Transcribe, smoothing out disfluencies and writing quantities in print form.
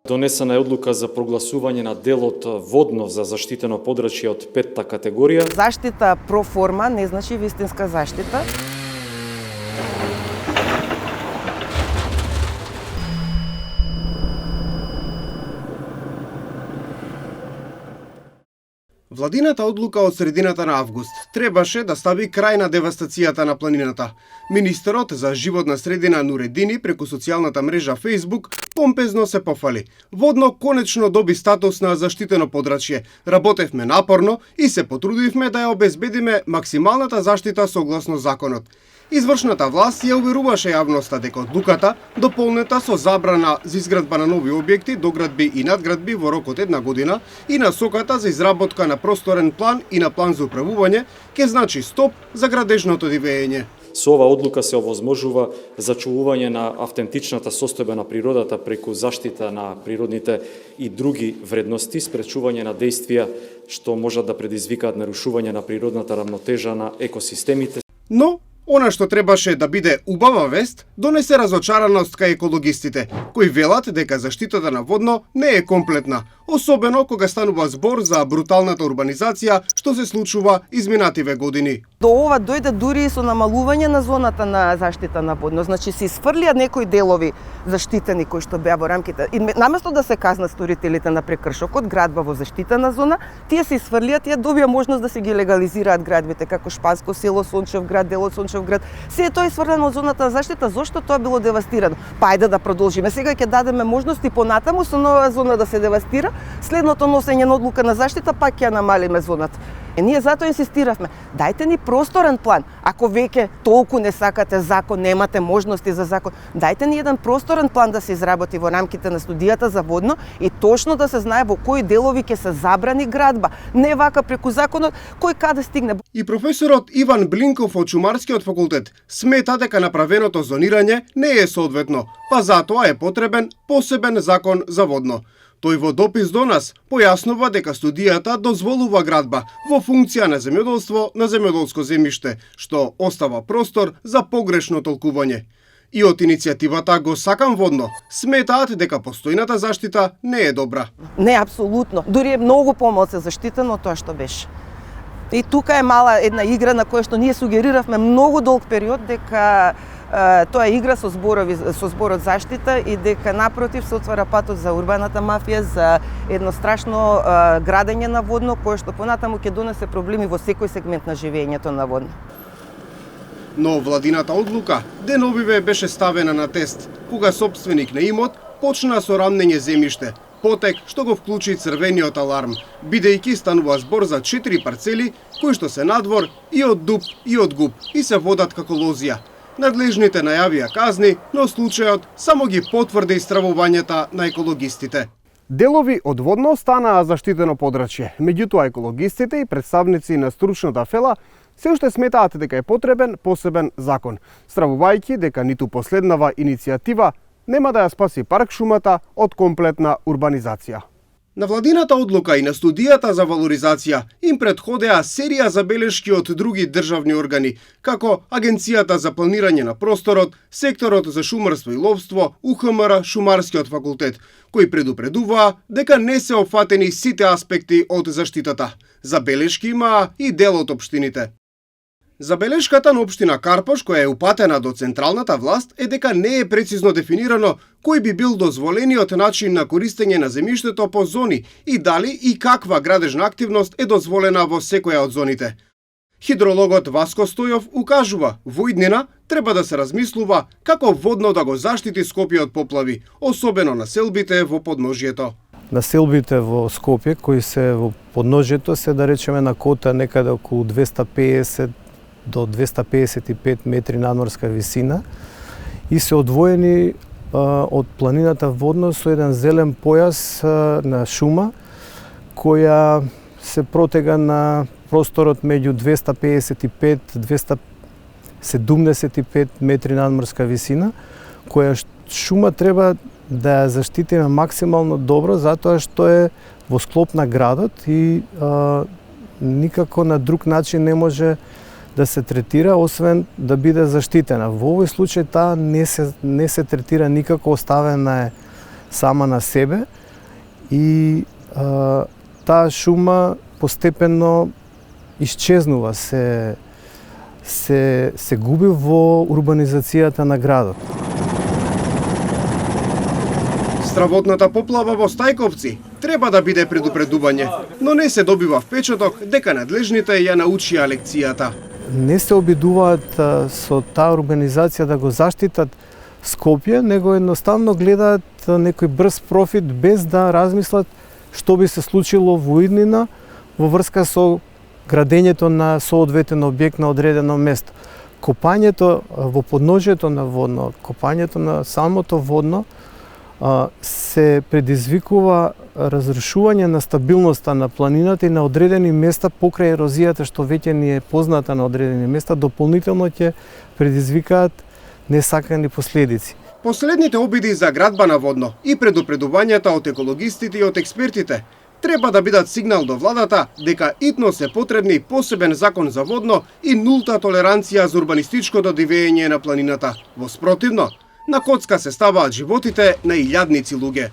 Донесена е одлука за прогласување на делот водно за заштитено подрачје од 5-та категорија. Заштита проформа не значи вистинска заштита. Владината одлука од средината на август требаше да стави крај на девастацијата на планината. Министерот за животна средина Нуредини преку социјалната мрежа Facebook помпезно се пофали. Водно конечно доби статус на заштитено подрачје. Работевме напорно и се потрудивме да ја обезбедиме максималната заштита согласно законот. Извршната власт ја уверуваше јавноста дека одлуката, дополнета со забрана за изградба на нови објекти, доградби и надградби во рок од 1 година и насоката за изработка на просторен план и на план за управување, ќе значи стоп за градежното дивење. Со ова одлука се овозможува зачувување на автентичната состојба на природата преку заштита на природните и други вредности, спречување на дејствија што можат да предизвикаат нарушување на природната рамнотежа на екосистемите. Но она што требаше да биде убава вест, донесе разочараност кај екологистите, кои велат дека заштитата на водно не е комплетна, особено кога станува збор за бруталната урбанизација што се случува изминативе години. До ова дојде дури и со намалување на зоната на заштита на водно, значи се isfрлија некои делови заштитени кои што беа во рамките. И наместо да се казнат сторителите на прекршокот, градба во заштитена зона, тие се isfрлија, тие добија можност да се ги легализираат градбите како Шпанско село, Сончев град, делот Сончев град. Се е тоа isfрлено од зоната на заштита, зошто тоа било девастирано? Па ајде да продолжиме. Сега ќе дадеме можности понатаму со нова зона да се девастира, следното носење на одлука на заштита пак ќе намалиме зоната. Ние затоа инсистиравме, дајте ни просторен план. Ако веќе толку не сакате закон, немате можности за закон, дајте ни еден просторен план да се изработи во рамките на студијата за водно и точно да се знае во кои делови ќе се забрани градба. Не вака преку законот, кој каде стигне. И професорот Иван Блинков од Шумарскиот факултет смета дека направеното зонирање не е соодветно, па затоа е потребен посебен закон за водно. Тој во допис до нас појаснува дека студијата дозволува градба во функција на земјоделство на земјоделско земјиште, што остава простор за погрешно толкување. И од иницијативата Го сакам водно сметаат дека постојната заштита не е добра. Не, апсолутно. Дури е многу помалку заштитено тоа што беше. И тука е мала една игра на која што ние сугериравме многу долг период дека тоа е игра со зборот заштита и дека напротив се отвара патот за урбаната мафија, за едно страшно градење на водно кое што понатаму ќе донесе проблеми во секој сегмент на живењето на водно. Но владината одлука деновиве беше ставена на тест, кога собственик на имот почна со рамнење земјиште, потек што го вклучи црвениот аларм, бидејќи станува збор за 4 парцели кои што се надвор и од дуб и од губ и се водат како лозија. Надлежните најавија казни, но случајот само ги потврди истравувањата на екологистите. Делови од водно станаа заштитено подрачје, меѓутоа екологистите и представници на стручната фела се уште сметаат дека е потребен посебен закон, стравувајќи дека ниту последнава иницијатива нема да ја спаси парк шумата од комплетна урбанизација. На владината одлука и на студијата за валоризација им претходеа серија забелешки од други државни органи, како Агенцијата за планирање на просторот, Секторот за шумарство и ловство, УХМР, Шумарскиот факултет, кои предупредуваа дека не се опфатени сите аспекти од заштитата. Забелешки имаа и дел од општините. Забелешката на општина Карпош, која е упатена до централната власт, е дека не е прецизно дефинирано кој би бил дозволениот начин на користење на земјиштето по зони и дали и каква градежна активност е дозволена во секоја од зоните. Хидрологот Васко Стојов укажува, во иднина треба да се размислува како водно да го заштити Скопје од поплави, особено населбите во подножјето. Населбите во Скопје, кои се во подножјето, се да речеме на кота некаде околу 250 до 255 метри надморска висина и се одвоени од планината водно со еден зелен појас на шума која се протега на просторот меѓу 255-275 метри надморска висина, која шума треба да ја заштитиме максимално добро затоа што е во склоп на градот и никако на друг начин не може да се третира, освен да биде заштитена. Во овој случај таа не се третира никако, оставена е сама на себе и таа шума постепено исчезнува, се губи во урбанизацијата на градот. Стравотната поплава во Стајковци треба да биде предупредување, но не се добива впечаток дека надлежните ја научија лекцијата. Не се обидуваат со таа урбанизација да го заштитат Скопје, него едноставно гледаат некој брз профит без да размислат што би се случило во иднина во врска со градењето на соодветен објект на одредено место. Копањето во подножјето на водно, копањето на самото водно се предизвикува разрушување на стабилноста на планината и на одредени места покрај ерозијата што веќе ни е позната на одредени места, дополнително ќе предизвикаат несакани последици. Последните обиди за градба на водно и предупредувањата од екологистите и од експертите треба да бидат сигнал до владата дека итно се потребни посебен закон за водно и нулта толеранција за урбанистичкото дивење на планината. Во спротивно, на коцка се ставаат животите на илјадници луѓе.